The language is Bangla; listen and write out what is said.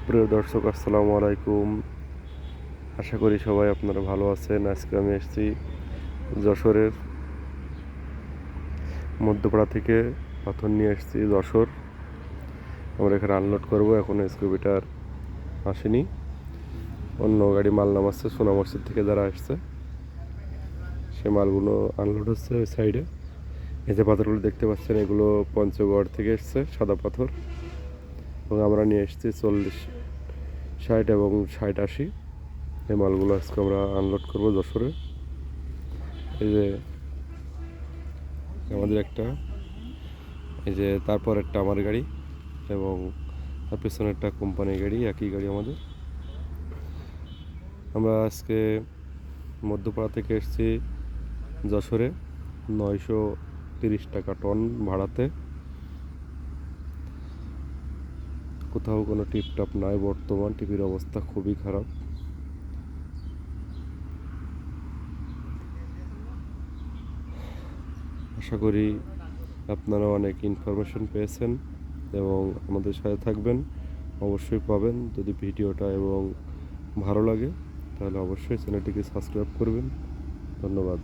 প্রিয় দর্শক, আসসালামু আলাইকুম। আশা করি সবাই আপনারা ভালো আছেন। আজকে আমি এসেছি যশোরের মধ্যপাড়া থেকে পাথর নিয়ে এসেছি যশোর। আমরা এখানে আনলোড করব। এখন স্কুবিটার আসেনি, অন্য গাড়ি মাল নামাচ্ছে সোনা মসজিদ থেকে যারা আসছে, সে মালগুলো আনলোড হচ্ছে ওই সাইডে। এই যে পাথরগুলো দেখতে পাচ্ছেন, এগুলো পঞ্চগড় থেকে এসছে, সাদা পাথর। এবং আমরা নিয়ে এসেছি 40-60 এবং 60-80। এই মালগুলো আজকে আমরা আনলোড করব যশোরে। এই যে আমাদের একটা, এই যে তারপর একটা আমার গাড়ি এবং তার পেছনে একটা কোম্পানির গাড়ি, একই গাড়ি আমাদের। আমরা আজকে মধ্যপাড়া থেকে এসেছি যশোরে 930 টাকা টন ভাড়াতে। কোথাও কোনো টিপটাপ নাই, বর্তমান টিভির অবস্থা খুবই খারাপ। আশা করি আপনারা অনেক ইনফরমেশন পেয়েছেন এবং আমাদের সাথে থাকবেন, অবশ্যই পাবেন। যদি ভিডিওটা এবং ভালো লাগে তাহলে অবশ্যই চ্যানেলটিকে সাবস্ক্রাইব করবেন। ধন্যবাদ।